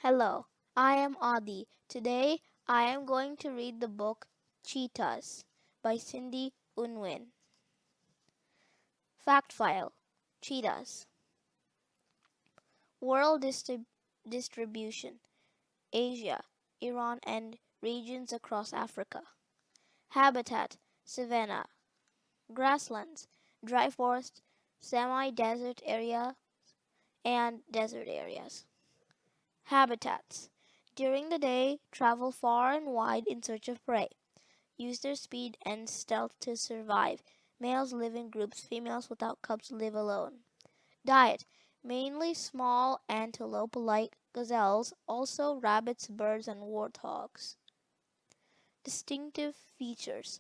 Hello, I am Adi. Today I am going to read the book Cheetahs by Cyndy Unwin. Fact File. Cheetahs. World distribution: Asia, Iran and regions across Africa. Habitat: savanna, grasslands, dry forest, semi-desert area and desert areas. Habitats: during the day, travel far and wide in search of prey. Use their speed and stealth to survive. Males live in groups, females without cubs live alone. Diet: mainly small antelope-like gazelles, also rabbits, birds, and warthogs. Distinctive features: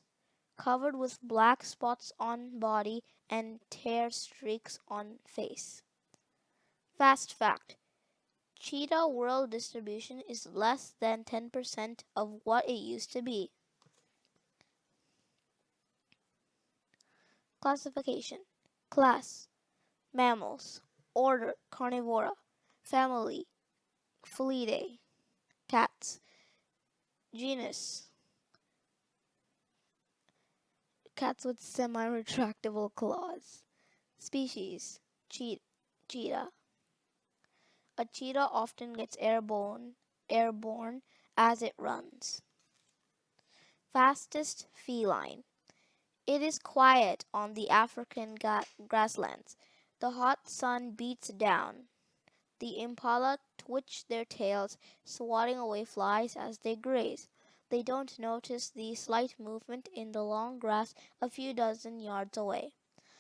covered with black spots on body and tear streaks on face. Fast fact: cheetah world distribution is less than 10% of what it used to be. Classification: Class: mammals. Order: Carnivora. Family: Felidae. Cats. Genus: cats with semi-retractable claws. Species: cheetah. A cheetah often gets airborne as it runs. Fastest feline: it is quiet on the African grasslands. The hot sun beats down. The impala twitch their tails, swatting away flies as they graze. They don't notice the slight movement in the long grass a few dozen yards away.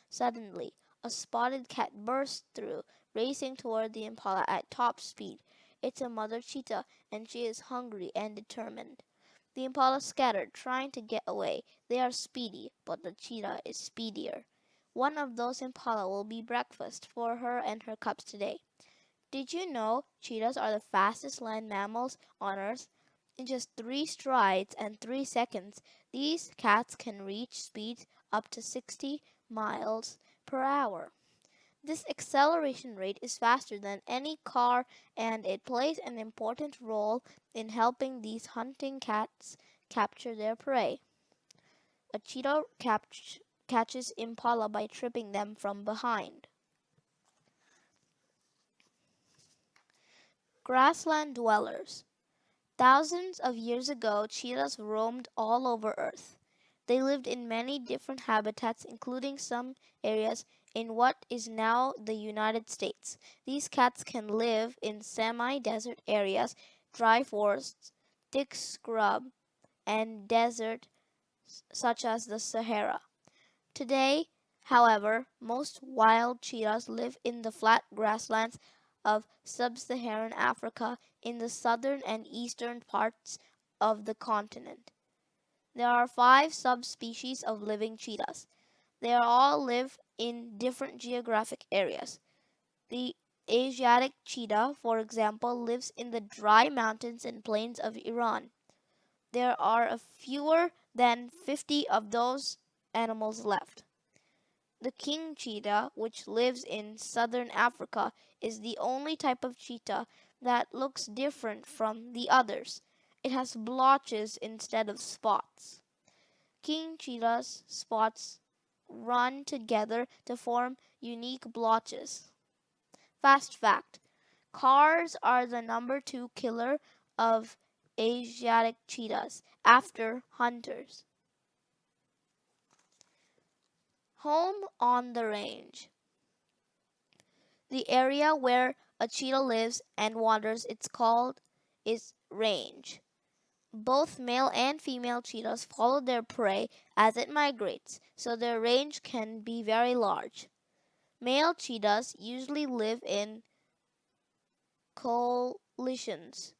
Suddenly, a spotted cat bursts through, racing toward the impala at top speed. It's a mother cheetah, and she is hungry and determined. The impala scattered, trying to get away. They are speedy, but the cheetah is speedier. One of those impala will be breakfast for her and her cubs today. Did you know cheetahs are the fastest land mammals on Earth? In just 3 strides and 3 seconds, these cats can reach speeds up to 60 miles per hour. This acceleration rate is faster than any car, and it plays an important role in helping these hunting cats capture their prey. A cheetah catches impala by tripping them from behind. Grassland dwellers. Thousands of years ago, cheetahs roamed all over Earth. They lived in many different habitats, including some areas in what is now the United States. These cats can live in semi-desert areas, dry forests, thick scrub, and desert such as the Sahara. Today, however, most wild cheetahs live in the flat grasslands of sub-Saharan Africa in the southern and eastern parts of the continent. There are 5 subspecies of living cheetahs. They all live in different geographic areas. The Asiatic cheetah, for example, lives in the dry mountains and plains of Iran. There are fewer than 50 of those animals left. The king cheetah, which lives in southern Africa, is the only type of cheetah that looks different from the others. It has blotches instead of spots. King cheetah's spots run together to form unique blotches. Fast fact: cars are the number 2 killer of Asiatic cheetahs after hunters. Home on the range. The area where a cheetah lives and wanders is range. Both male and female cheetahs follow their prey as it migrates, so their range can be very large. Male cheetahs usually live in coalitions.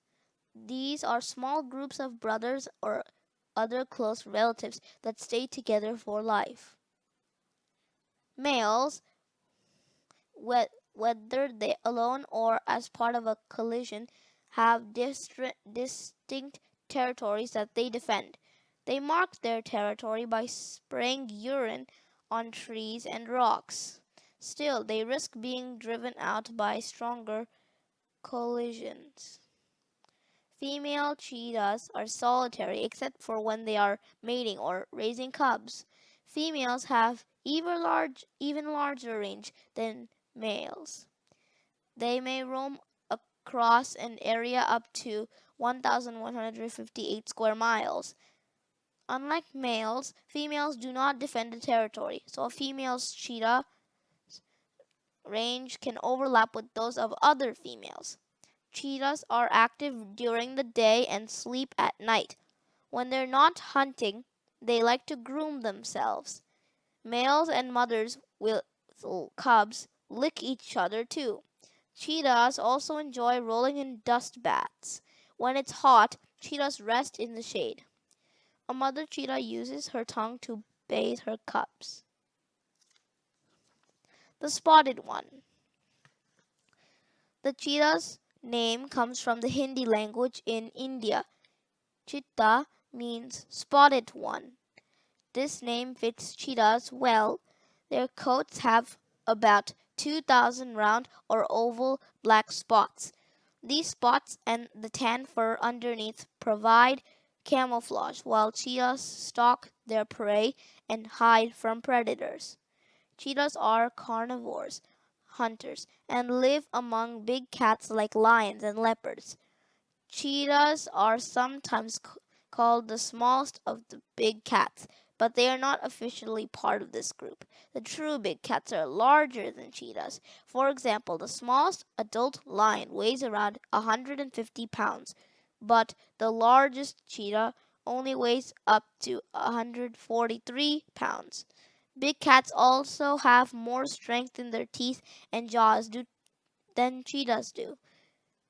These are small groups of brothers or other close relatives that stay together for life. Males, whether they alone or as part of a coalition, have distinct territories that they defend. They mark their territory by spraying urine on trees and rocks. Still, they risk being driven out by stronger coalitions. Female cheetahs are solitary except for when they are mating or raising cubs. Females have even larger range than males. They may roam across an area up to 1,158 square miles. Unlike males, females do not defend the territory, so a female's cheetah range can overlap with those of other females. Cheetahs are active during the day and sleep at night. When they're not hunting, they like to groom themselves. Males and mothers with cubs lick each other too. Cheetahs also enjoy rolling in dust baths. When it's hot, cheetahs rest in the shade. A mother cheetah uses her tongue to bathe her cubs. The spotted one. The cheetah's name comes from the Hindi language in India. Cheetah means spotted one. This name fits cheetahs well. Their coats have about 2,000 round or oval black spots. These spots and the tan fur underneath provide camouflage while cheetahs stalk their prey and hide from predators. Cheetahs are carnivores, hunters, and live among big cats like lions and leopards. Cheetahs are sometimes called the smallest of the big cats, but they are not officially part of this group. The true big cats are larger than cheetahs. For example, the smallest adult lion weighs around 150 pounds, but the largest cheetah only weighs up to 143 pounds. Big cats also have more strength in their teeth and jaws than cheetahs do.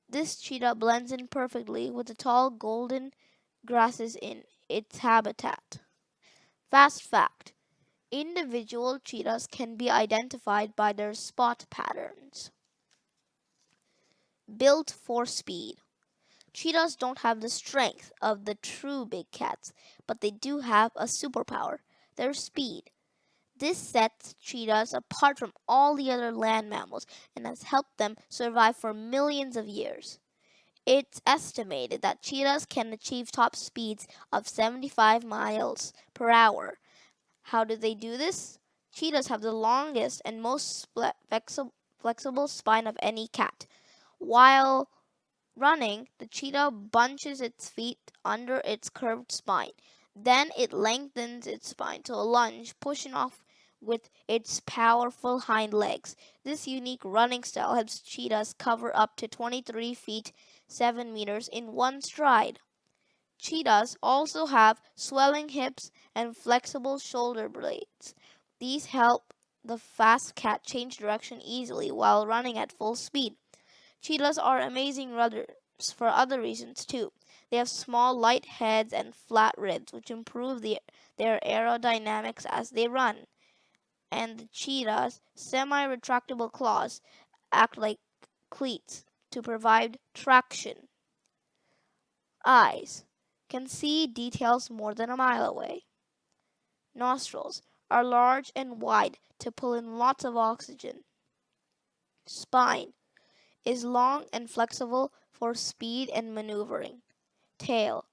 This cheetah blends in perfectly with the tall golden grasses in its habitat. Fast fact: individual cheetahs can be identified by their spot patterns. Built for speed. Cheetahs don't have the strength of the true big cats, but they do have a superpower: their speed. This sets cheetahs apart from all the other land mammals and has helped them survive for millions of years. It's estimated that cheetahs can achieve top speeds of 75 miles per hour. How do they do this? Cheetahs have the longest and most flexible spine of any cat. While running, the cheetah bunches its feet under its curved spine. Then it lengthens its spine to a lunge, pushing off with its powerful hind legs. This unique running style helps cheetahs cover up to 23 feet 7 meters in one stride. Cheetahs also have swelling hips and flexible shoulder blades. These help the fast cat change direction easily while running at full speed. Cheetahs are amazing runners for other reasons too. They have small, light heads and flat ribs, which improve their aerodynamics as they run. And the cheetah's semi-retractable claws act like cleats to provide traction. Eyes can see details more than a mile away. Nostrils are large and wide to pull in lots of oxygen. Spine is long and flexible for speed and maneuvering. Tail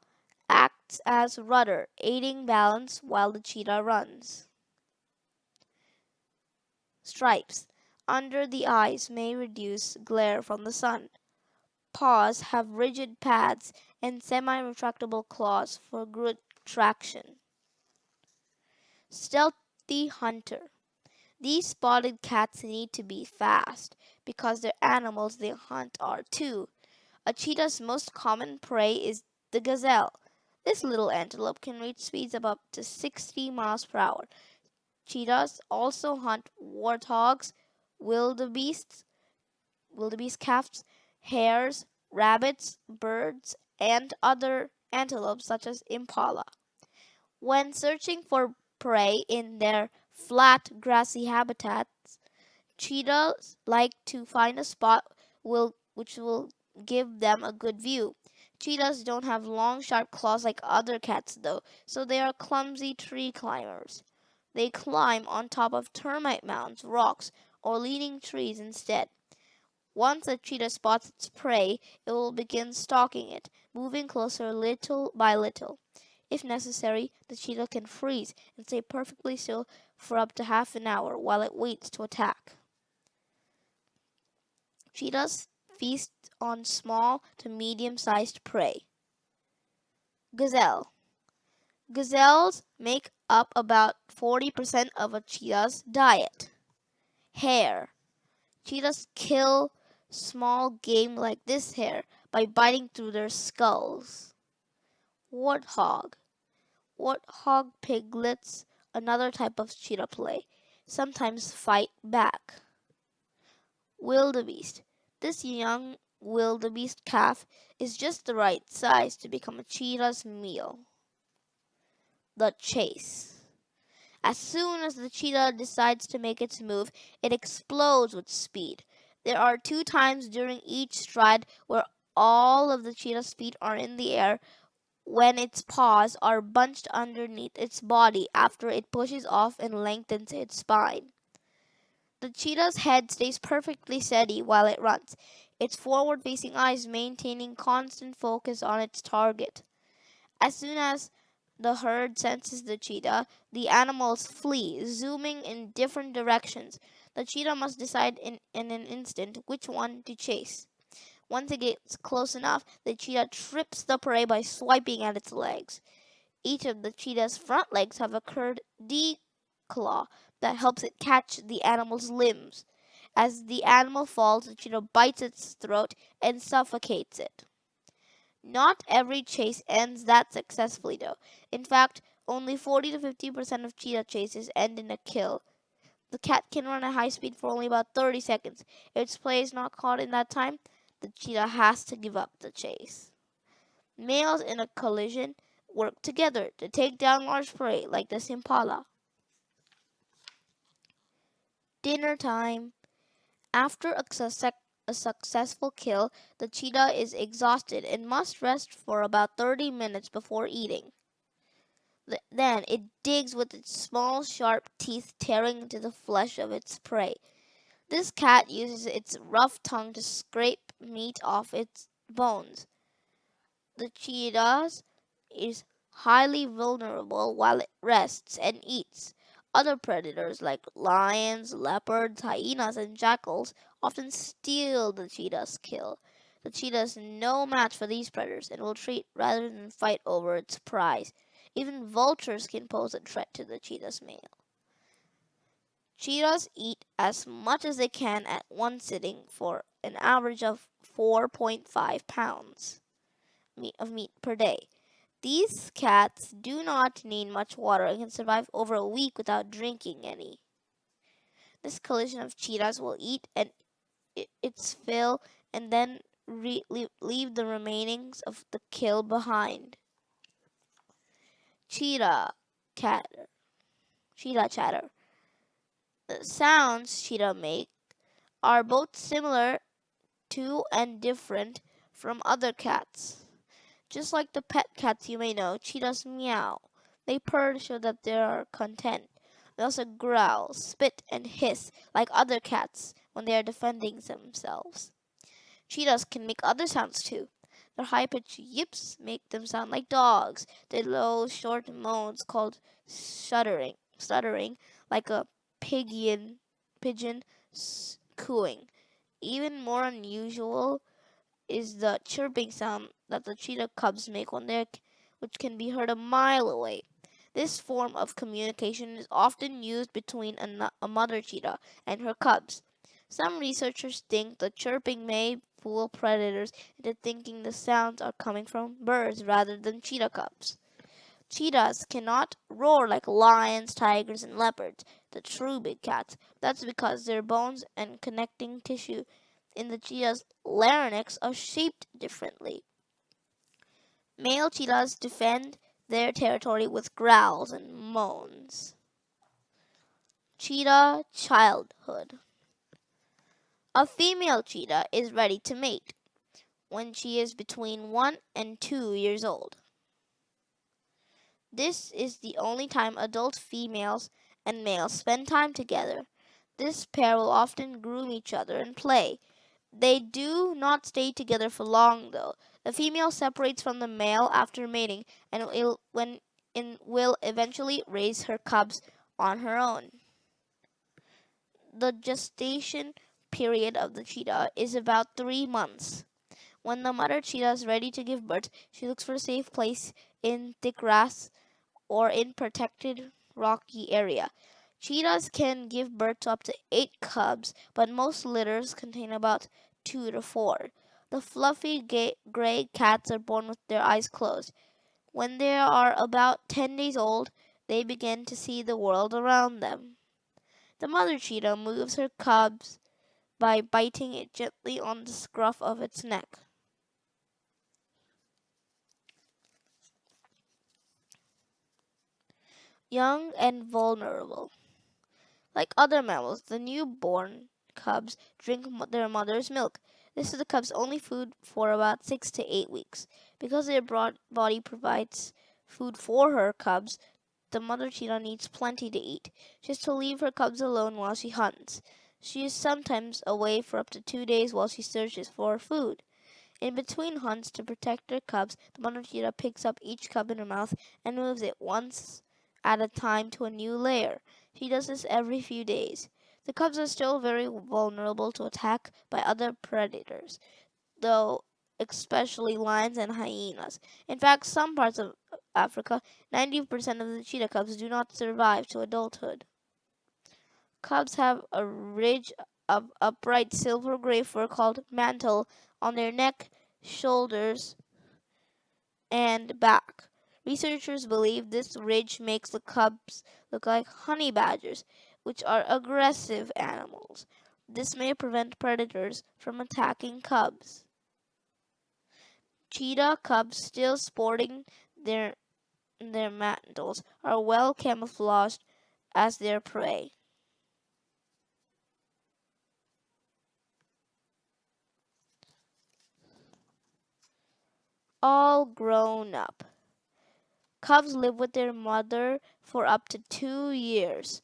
acts as rudder, aiding balance while the cheetah runs. Stripes under the eyes may reduce glare from the sun. Paws have rigid pads and semi-retractable claws for good traction. Stealthy hunter. These spotted cats need to be fast because the animals they hunt are too. A cheetah's most common prey is the gazelle. This little antelope can reach speeds of up to 60 miles per hour. Cheetahs also hunt warthogs, wildebeest calves, hares, rabbits, birds, and other antelopes such as impala. When searching for prey in their flat, grassy habitats, cheetahs like to find a spot which will give them a good view. Cheetahs don't have long, sharp claws like other cats, though, so they are clumsy tree climbers. They climb on top of termite mounds, rocks, or leaning trees instead. Once a cheetah spots its prey, it will begin stalking it, moving closer little by little. If necessary, the cheetah can freeze and stay perfectly still for up to half an hour while it waits to attack. Cheetahs feast on small to medium-sized prey. Gazelle. Gazelles make up about 40% of a cheetah's diet. Hare. Cheetahs kill small game like this hare by biting through their skulls. Warthog. Warthog piglets, another type of cheetah prey, sometimes fight back. Wildebeest. This young wildebeest calf is just the right size to become a cheetah's meal. The chase. As soon as the cheetah decides to make its move, it explodes with speed. There are 2 times during each stride where all of the cheetah's feet are in the air when its paws are bunched underneath its body after it pushes off and lengthens its spine. The cheetah's head stays perfectly steady while it runs, its forward-facing eyes maintaining constant focus on its target. As soon as the herd senses the cheetah, the animals flee, zooming in different directions. The cheetah must decide in an instant which one to chase. Once it gets close enough, the cheetah trips the prey by swiping at its legs. Each of the cheetah's front legs have a curved D-claw that helps it catch the animal's limbs. As the animal falls, the cheetah bites its throat and suffocates it. Not every chase ends that successfully, though. In fact, only 40 to 50% of cheetah chases end in a kill. The cat can run at high speed for only about 30 seconds. If its prey is not caught in that time, the cheetah has to give up the chase. Males in a collision work together to take down large prey like this impala. Dinner time. After a successful kill, the cheetah is exhausted and must rest for about 30 minutes before eating. Then it digs with its small, sharp teeth, tearing into the flesh of its prey. This cat uses its rough tongue to scrape meat off its bones. The cheetah is highly vulnerable while it rests and eats. Other predators like lions, leopards, hyenas, and jackals often steal the cheetah's kill. The cheetah is no match for these predators and will treat rather than fight over its prize. Even vultures can pose a threat to the cheetah's meal. Cheetahs eat as much as they can at one sitting for an average of 4.5 pounds of meat per day. These cats do not need much water and can survive over a week without drinking any. This collision of cheetahs will eat its fill and then leave the remainings of the kill behind. Cheetah chatter. The sounds cheetah make are both similar to and different from other cats. Just like the pet cats you may know, cheetahs meow. They purr to show that they are content. They also growl, spit, and hiss like other cats when they are defending themselves. Cheetahs can make other sounds too. Their high-pitched yips make them sound like dogs. Their low, short moans called stuttering like a pigeon cooing. Even more unusual is the chirping sound that the cheetah cubs make which can be heard a mile away. This form of communication is often used between a mother cheetah and her cubs. Some researchers think the chirping may fool predators into thinking the sounds are coming from birds rather than cheetah cubs. Cheetahs cannot roar like lions, tigers, and leopards, the true big cats. That's because their bones and connecting tissue in the cheetah's larynx are shaped differently. Male cheetahs defend their territory with growls and moans. Cheetah childhood. A female cheetah is ready to mate when she is between 1 and 2 years old. This is the only time adult females and males spend time together. This pair will often groom each other and play. They do not stay together for long, though. The female separates from the male after mating and will eventually raise her cubs on her own. The gestation period of the cheetah is about 3 months. When the mother cheetah is ready to give birth, she looks for a safe place in thick grass or in protected rocky area. Cheetahs can give birth to up to 8 cubs, but most litters contain about 2 to 4. The fluffy gray cats are born with their eyes closed. When they are about 10 days old, they begin to see the world around them. The mother cheetah moves her cubs by biting it gently on the scruff of its neck. Young and vulnerable. Like other mammals, the newborn cubs drink their mother's milk. This is the cubs' only food for about 6 to 8 weeks. Because their broad body provides food for her cubs, the mother cheetah needs plenty to eat. She has to leave her cubs alone while she hunts. She is sometimes away for up to 2 days while she searches for food. In between hunts, to protect her cubs, the mother cheetah picks up each cub in her mouth and moves it once at a time to a new lair. She does this every few days. The cubs are still very vulnerable to attack by other predators, though especially lions and hyenas. In fact, some parts of Africa, 90% of the cheetah cubs do not survive to adulthood. Cubs have a ridge of upright silver-gray fur called mantle on their neck, shoulders, and back. Researchers believe this ridge makes the cubs look like honey badgers, which are aggressive animals. This may prevent predators from attacking cubs. Cheetah cubs, still sporting their mantles, are well camouflaged as their prey. All grown up. Cubs live with their mother for up to 2 years,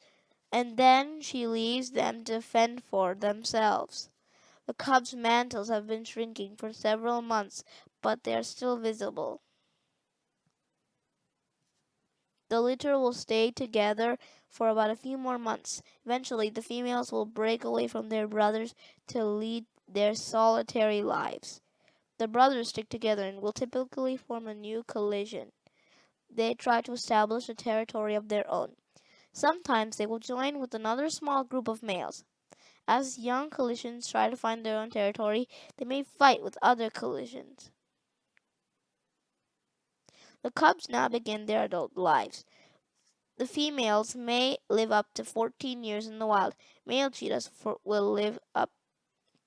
and then she leaves them to fend for themselves. The cubs' mantles have been shrinking for several months, but they are still visible. The litter will stay together for about a few more months. Eventually, the females will break away from their brothers to lead their solitary lives. The brothers stick together and will typically form a new collision. They try to establish a territory of their own. Sometimes they will join with another small group of males. As young collisions try to find their own territory, they may fight with other collisions. The cubs now begin their adult lives. The females may live up to 14 years in the wild. Male cheetahs will live up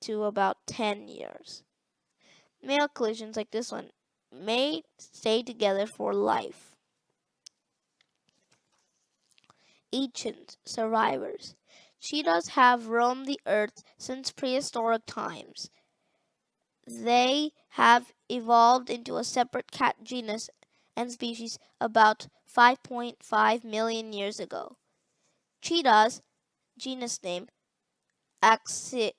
to about 10 years. Male collisions like this one may stay together for life. Ancient survivors. Cheetahs have roamed the earth since prehistoric times. They have evolved into a separate cat genus and species about 5.5 million years ago. Cheetahs, genus name Axinoinx,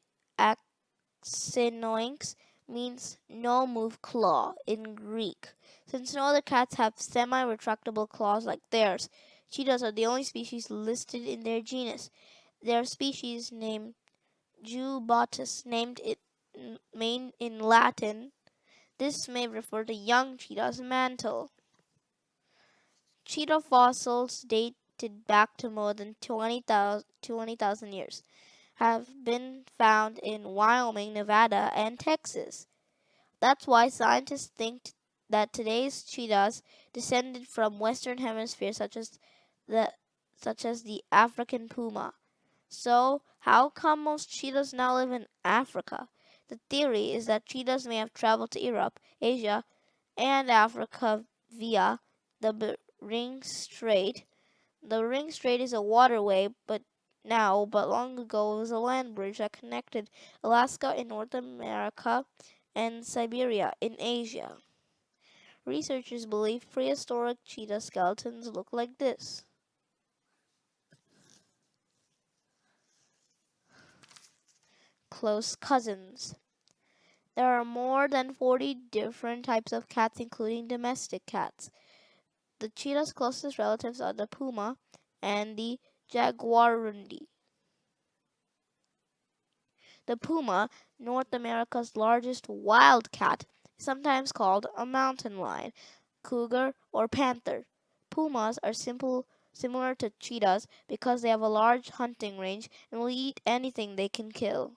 means no move claw in Greek. Since no other cats have semi-retractable claws like theirs, cheetahs are the only species listed in their genus. Their species name Jubatus, named it in Latin. This may refer to young cheetah's mantle. Cheetah fossils dated back to more than 20,000 years have been found in Wyoming, Nevada, and Texas. That's why scientists think that today's cheetahs descended from Western Hemisphere, the such as the African puma. So, how come most cheetahs now live in Africa? The theory is that cheetahs may have traveled to Europe, Asia, and Africa via the Bering Strait. The Bering Strait is a waterway, but long ago it was a land bridge that connected Alaska in North America and Siberia in Asia. Researchers believe prehistoric cheetah skeletons look like this. Close cousins. There are more than 40 different types of cats, including domestic cats. The cheetah's closest relatives are the puma and the jaguarundi. The puma, North America's largest wild cat, is sometimes called a mountain lion, cougar, or panther. Pumas are similar to cheetahs because they have a large hunting range and will eat anything they can kill.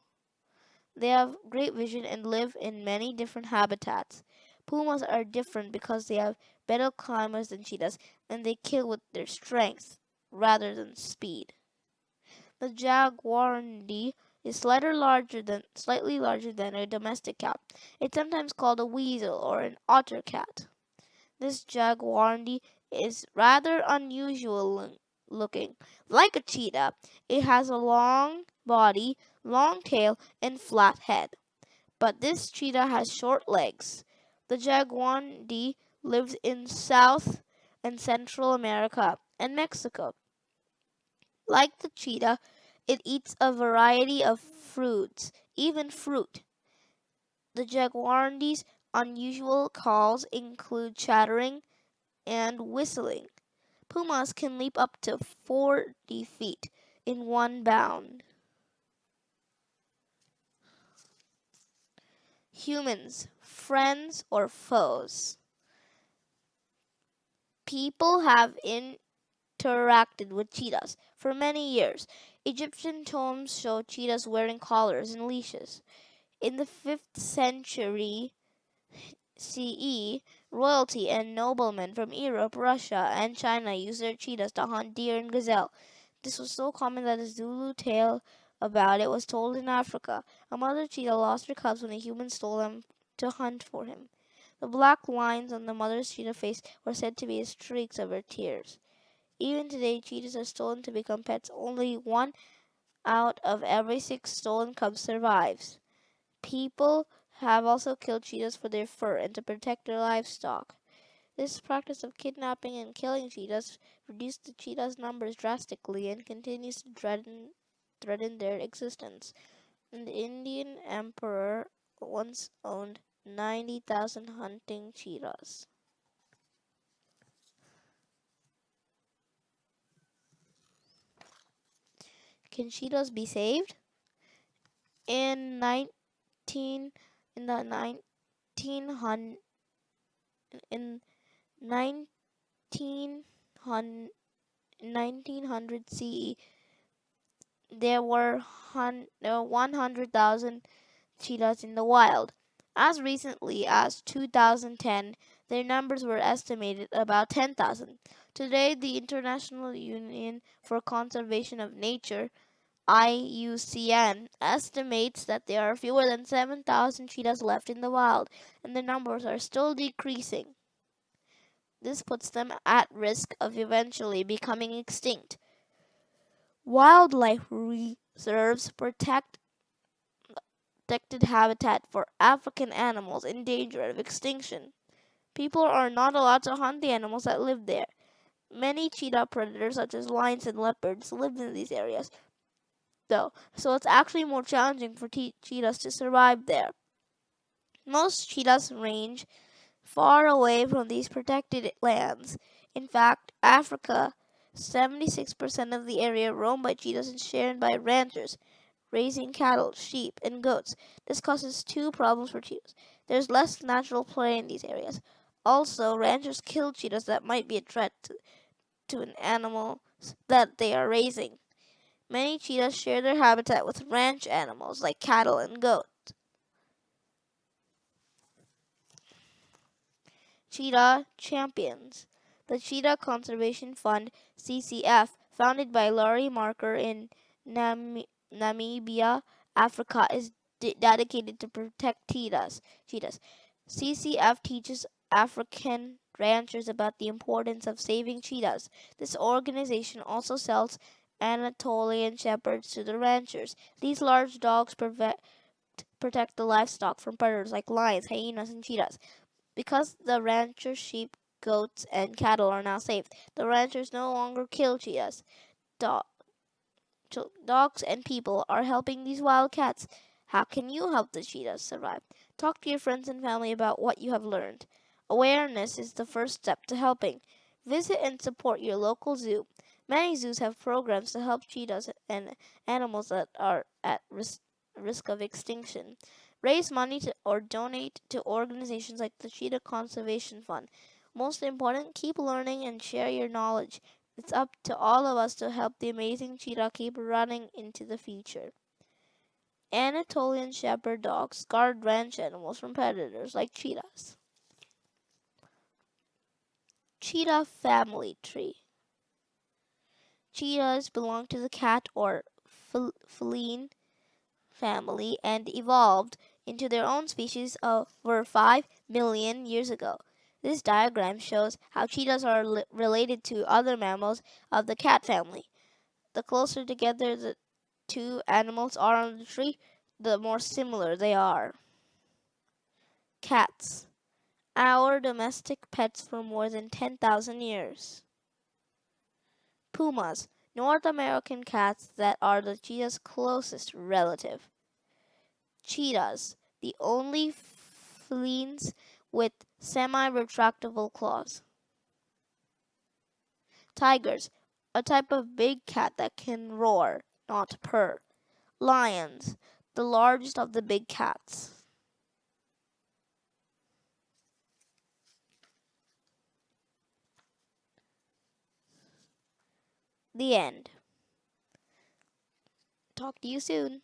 They have great vision and live in many different habitats. Pumas are different because they have better climbers than cheetahs and they kill with their strength rather than speed. The jaguarundi is slightly larger than a domestic cat. It's sometimes called a weasel or an otter cat. This jaguarundi is rather unusual looking. Like a cheetah, it has a long body, long tail, and flat head. But this cheetah has short legs. The jaguarundi lives in South and Central America and Mexico. Like the cheetah, it eats a variety of fruits, even fruit. The jaguarundi's unusual calls include chattering and whistling. Pumas can leap up to 40 feet in one bound. Humans, friends or foes? People have interacted with cheetahs for many years. Egyptian tombs show cheetahs wearing collars and leashes. In the 5th century CE, royalty and noblemen from Europe, Russia, and China used their cheetahs to hunt deer and gazelle. This was so common that a Zulu tale about it was told in Africa. A mother cheetah lost her cubs when a human stole them to hunt for him. The black lines on the mother's cheetah face were said to be streaks of her tears. Even today, cheetahs are stolen to become pets. Only 1 out of every 6 stolen cubs survives. People have also killed cheetahs for their fur and to protect their livestock. This practice of kidnapping and killing cheetahs reduced the cheetahs' numbers drastically and continues to threaten their existence. An Indian emperor once owned 90,000 hunting cheetahs. Can cheetahs be saved? In 19 in the 1900 in 1900 CE, there were 100,000 cheetahs in the wild. As recently as 2010, their numbers were estimated about 10,000. Today, the International Union for Conservation of Nature, IUCN, estimates that there are fewer than 7,000 cheetahs left in the wild, and the numbers are still decreasing. This puts them at risk of eventually becoming extinct. Wildlife reserves protected habitat for African animals in danger of extinction. People are not allowed to hunt the animals that live there. Many cheetah predators, such as lions and leopards, live in these areas, though, so it's actually more challenging for cheetahs to survive there. Most cheetahs range far away from these protected lands. In fact, Africa, 76% of the area roamed by cheetahs is shared by ranchers, raising cattle, sheep, and goats. This causes 2 problems for cheetahs. There's less natural prey in these areas. Also, ranchers kill cheetahs that might be a threat to an animal that they are raising. Many cheetahs share their habitat with ranch animals like cattle and goats. Cheetah Champions. The Cheetah Conservation Fund, CCF, founded by Laurie Marker in Namibia, Africa, is dedicated to protect cheetahs. CCF teaches African ranchers about the importance of saving cheetahs. This organization also sells Anatolian shepherds to the ranchers. These large dogs protect the livestock from predators like lions, hyenas, and cheetahs. Because the rancher's sheep, goats, and cattle are now safe, the ranchers no longer kill cheetahs. Dogs and people are helping these wild cats. How can you help the cheetahs survive? Talk to your friends and family about what you have learned. Awareness is the first step to helping. Visit and support your local zoo. Many zoos have programs to help cheetahs and animals that are at risk of extinction. Raise money or donate to organizations like the Cheetah Conservation Fund. Most important, keep learning and share your knowledge. It's up to all of us to help the amazing cheetah keep running into the future. Anatolian Shepherd dogs guard ranch animals from predators like cheetahs. Cheetah family tree. Cheetahs belong to the cat or feline family and evolved into their own species over 5 million years ago. This diagram shows how cheetahs are related to other mammals of the cat family. The closer together the two animals are on the tree, the more similar they are. Cats. Our domestic pets for more than 10,000 years. Pumas. North American cats that are the cheetah's closest relative. Cheetahs, the only felines with semi-retractable claws. Tigers, a type of big cat that can roar, not purr. Lions, the largest of the big cats. The end. Talk to you soon.